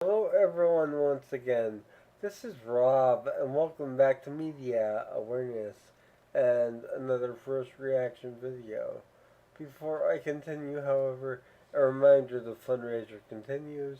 Hello, everyone, once again. This is Rob, and welcome back to Media Awareness and another first reaction video. Before I continue, however, a reminder the fundraiser continues.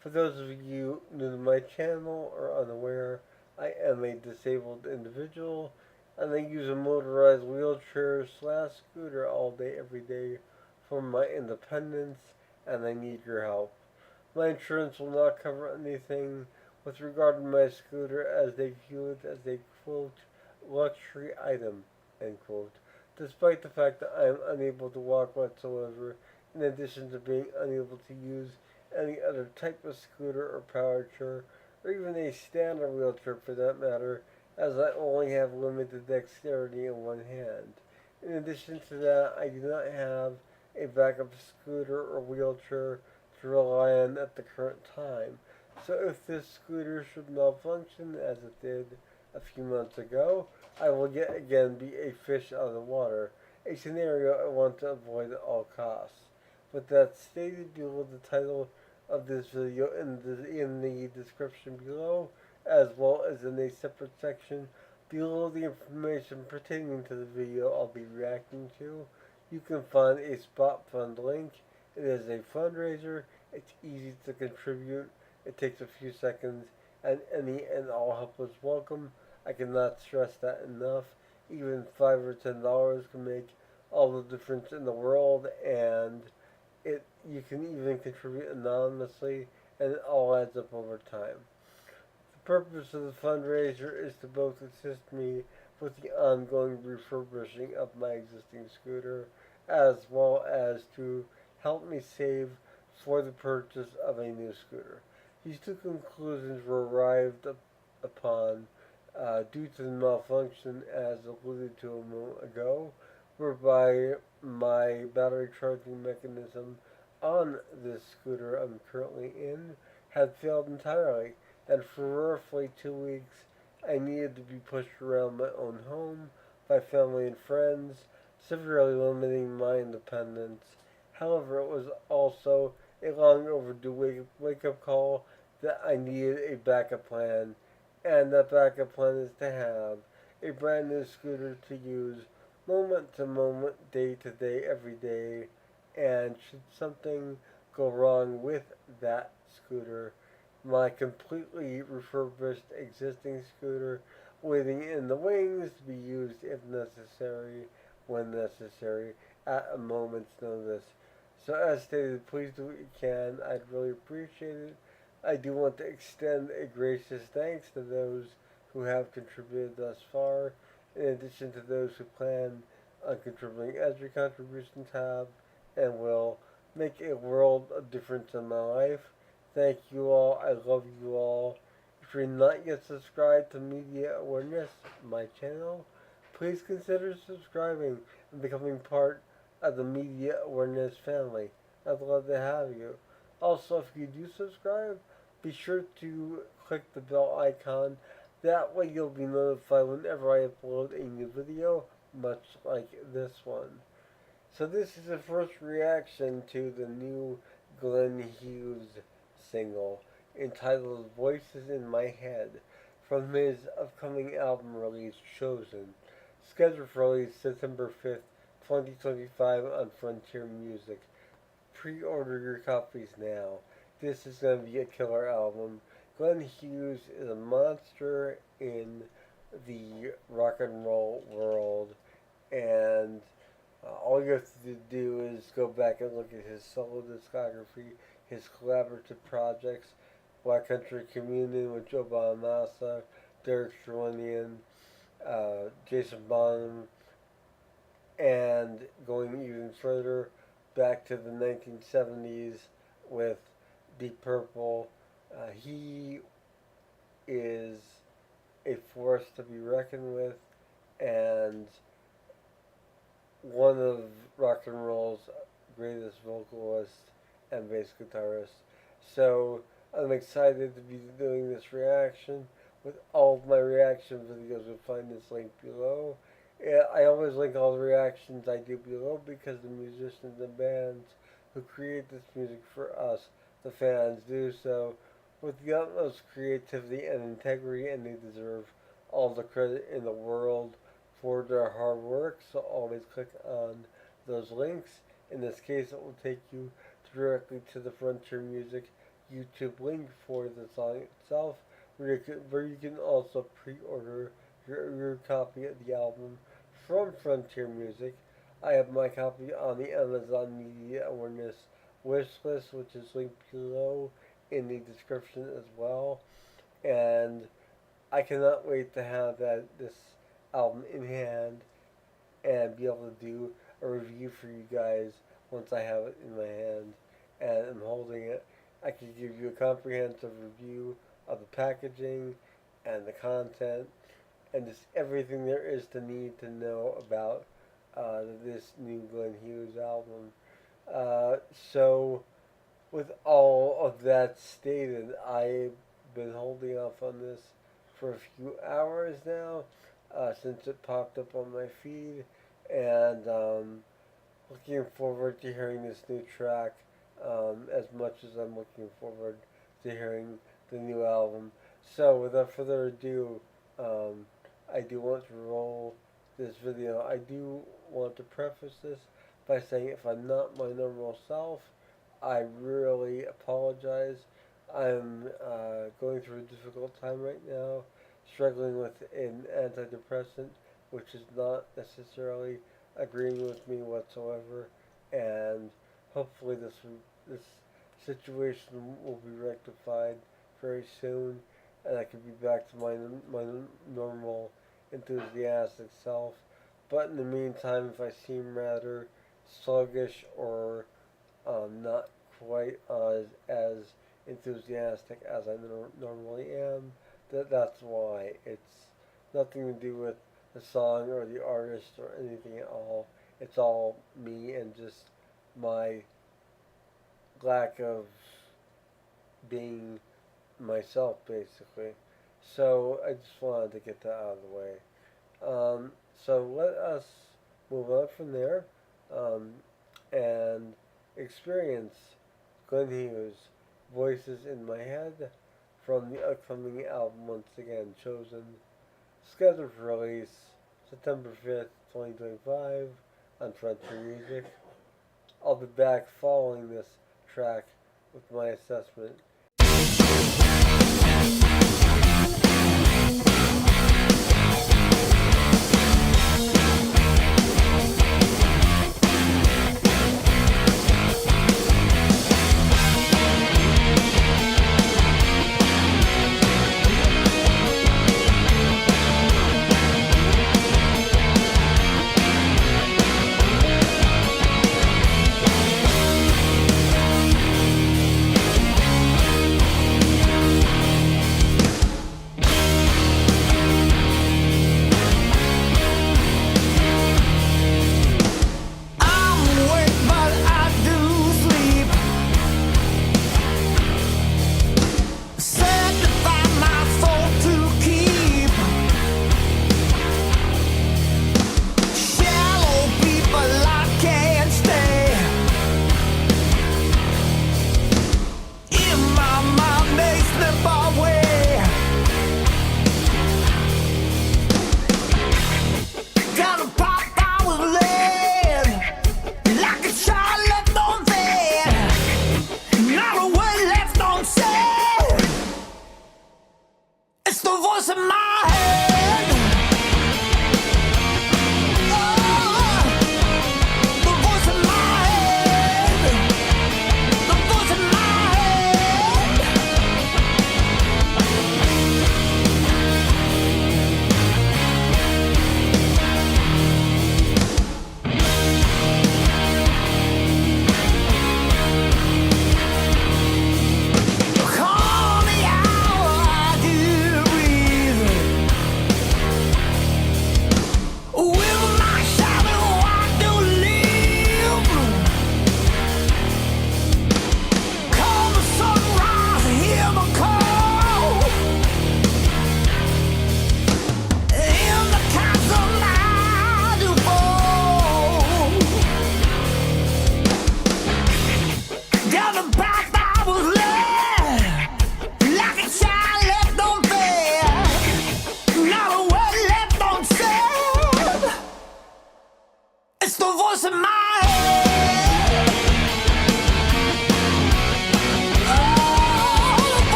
For those of you new to my channel or unaware, I am a disabled individual and I use a motorized wheelchair slash scooter all day, every day for my independence, and I need your help. My insurance will not cover anything with regard to my scooter as they view it as a quote luxury item end quote. Despite the fact that I am unable to walk whatsoever, in addition to being unable to use any other type of scooter or power chair, or even a standard wheelchair for that matter, as I only have limited dexterity in one hand. In addition to that, I do not have a backup scooter or wheelchair to rely on at the current time. So if this scooter should malfunction as it did a few months ago, I will yet again be a fish out of the water, a scenario I want to avoid at all costs. With that stated, below the title of this video in the description below, as well as in a separate section below the information pertaining to the video I'll be reacting to, you can find a spot fund link. It is a fundraiser. It's easy to contribute. It takes a few seconds, and any and all help is welcome. I cannot stress that enough. Even $5 or $10 can make all the difference in the world, and you can even contribute anonymously, and it all adds up over time. The purpose of the fundraiser is to both assist me with the ongoing refurbishing of my existing scooter, as well as to help me save for the purchase of a new scooter. These two conclusions were arrived upon due to the malfunction, as alluded to a moment ago, whereby my battery charging mechanism on this scooter I'm currently in had failed entirely, and for roughly 2 weeks I needed to be pushed around my own home by family and friends, severely limiting my independence. However, it was also a long overdue wake up call that I needed a backup plan, and that backup plan is to have a brand new scooter to use moment to moment, day to day, every day, and should something go wrong with that scooter, my completely refurbished existing scooter waiting in the wings to be used if necessary, when necessary, at a moment's notice. So, as stated, please do what you can. I'd really appreciate it. I do want to extend a gracious thanks to those who have contributed thus far, in addition to those who plan on contributing as your contributions have and will make a world of difference in my life. Thank you all. I love you all. If you're not yet subscribed to Media Awareness, my channel, please consider subscribing and becoming part of the Media Awareness family. I'd love to have you. Also, if you do subscribe, be sure to click the bell icon. That way you'll be notified whenever I upload a new video, much like this one. So this is the first reaction to the new Glenn Hughes single entitled Voices in My Head from his upcoming album release Chosen, scheduled for release September 5th, 2025 on Frontier Music. Pre-order your copies now. This is going to be a killer album. Glenn Hughes is a monster in the rock and roll world, and all you have to do is go back and look at his solo discography, his collaborative projects, Black Country Communion with Joe Bonamassa, Derek Sherwinian, Jason Bonham, and going even further back to the 1970s with Deep Purple. He is a force to be reckoned with, and one of rock and roll's greatest vocalists and bass guitarists. So I'm excited to be doing this reaction. With all of my reaction videos, you'll find this link below. Yeah, I always link all the reactions I do below because the musicians and bands who create this music for us, the fans, do so with the utmost creativity and integrity, and they deserve all the credit in the world for their hard work. So always click on those links. In this case, it will take you directly to the Frontier Music YouTube link for the song itself, where you can also pre-order your copy of the album from Frontier Music. I have my copy on the Amazon Media Awareness wish list, which is linked below in the description as well. And I cannot wait to have this album in hand and be able to do a review for you guys once I have it in my hand and I'm holding it. I can give you a comprehensive review of the packaging and the content and just everything there is to need to know about this new Glenn Hughes album. So, with all of that stated, I've been holding off on this for a few hours now since it popped up on my feed, and looking forward to hearing this new track as much as I'm looking forward to hearing the new album. So, without further ado, I do want to roll this video. I do want to preface this by saying if I'm not my normal self, I really apologize. I'm going through a difficult time right now, struggling with an antidepressant, which is not necessarily agreeing with me whatsoever, and hopefully this situation will be rectified very soon, and I can be back to my normal enthusiastic self. But in the meantime, if I seem rather sluggish or not quite as enthusiastic as I normally am, that's why. It's nothing to do with the song or the artist or anything at all. It's all me and just my lack of being myself, basically. So I just wanted to get that out of the way. So let us move on from there and experience Glenn Hughes' Voices in My Head from the upcoming album, once again chosen, scheduled for release September 5th, 2025 on Frontier Music. I'll be back following this track with my assessment.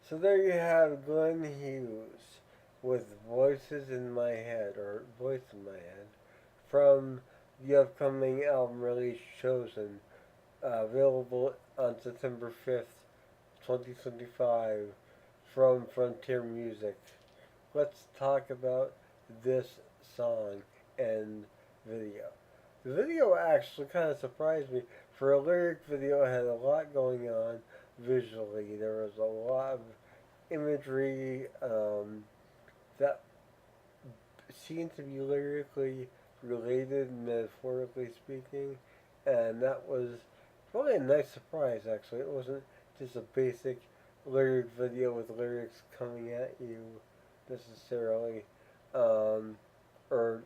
So there you have Glenn Hughes with Voices in My Head, or Voice in My Head, from the upcoming album release Chosen, available on September 5th, 2025, from Frontier Music. Let's talk about this song and video. The video actually kind of surprised me. For a lyric video, it had a lot going on visually. There was a lot of imagery that seemed to be lyrically related, metaphorically speaking, and that was really a nice surprise. Actually, it wasn't just a basic lyric video with lyrics coming at you necessarily, um, or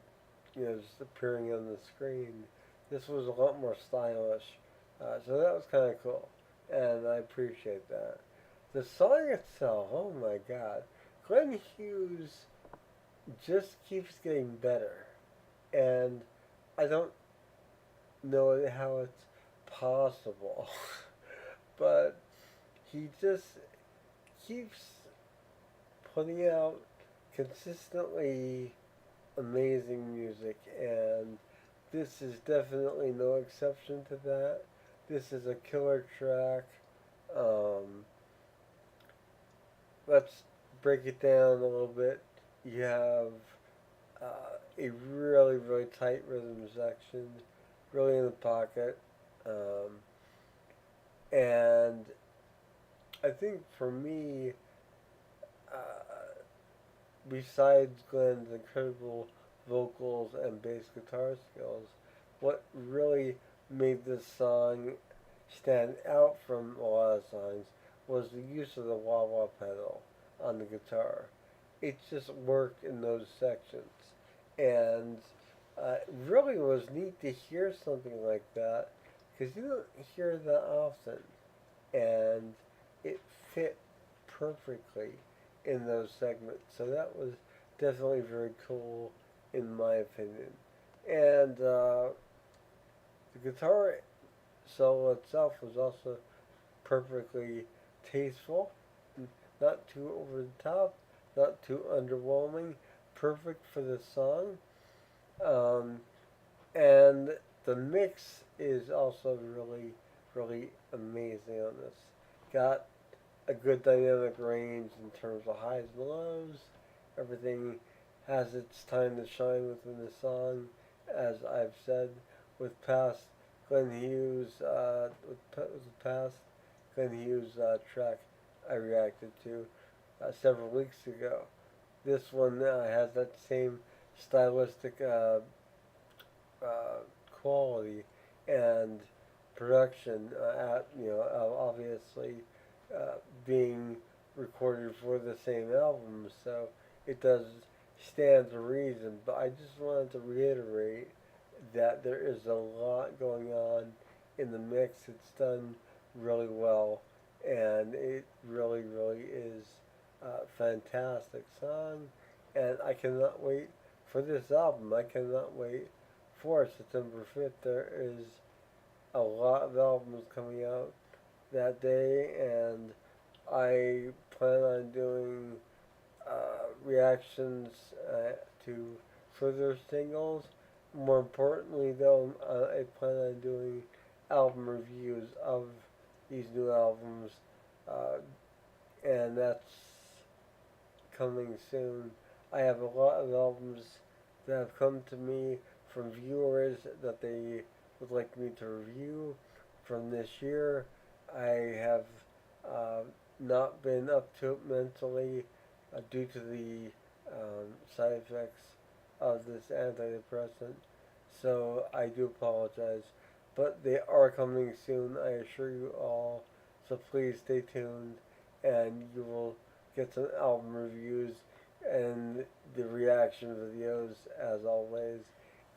just appearing on the screen. This was a lot more stylish, so that was kind of cool, and I appreciate that. The song itself, oh my god, Glenn Hughes just keeps getting better, and I don't know how it's possible, but he just keeps putting out consistently amazing music, and this is definitely no exception to that. This is a killer track. Um, let's break it down a little bit. You have a really, really tight rhythm section, really in the pocket. Um, and I think for me, uh, besides Glenn's incredible vocals and bass guitar skills, what really made this song stand out from a lot of songs was the use of the wah wah pedal on the guitar. It just worked in those sections. And it really was neat to hear something like that because you don't hear that often. And it fit perfectly in those segments. So that was definitely very cool, in my opinion. And the guitar solo itself was also perfectly tasteful, not too over the top, not too underwhelming, perfect for the song. Um, and the mix is also really, really amazing on this. Got a good dynamic range in terms of highs and lows. Everything has its time to shine within the song, as I've said with past Glenn Hughes, with the past Glenn Hughes track I reacted to several weeks ago. This one has that same stylistic uh, quality and production at obviously uh, being recorded for the same album, so it does stand to reason. But I just wanted to reiterate that there is a lot going on in the mix. It's done really well, and it really, really is a fantastic song. And I cannot wait for this album. I cannot wait for September 5th. There is a lot of albums coming out that day, and I plan on doing reactions to further singles. More importantly, though, I plan on doing album reviews of these new albums, uh, and that's coming soon. I have a lot of albums that have come to me from viewers that they would like me to review from this year. I have uh, not been up to it mentally due to the side effects of this antidepressant, so I do apologize. But they are coming soon, I assure you all. So please stay tuned, and you will get some album reviews and the reaction videos as always,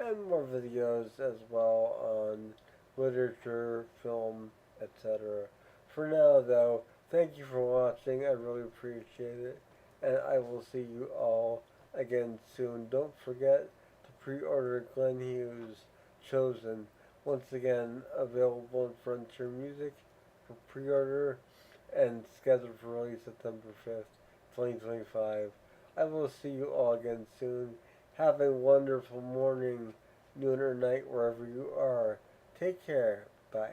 and more videos as well on literature, film, etc. For now, though, thank you for watching. I really appreciate it, and I will see you all again soon. Don't forget to pre-order Glenn Hughes Chosen, once again available in Frontier Music for pre-order, and scheduled for release September 5th, 2025. I will see you all again soon. Have a wonderful morning, noon, or night wherever you are. Take care. Bye.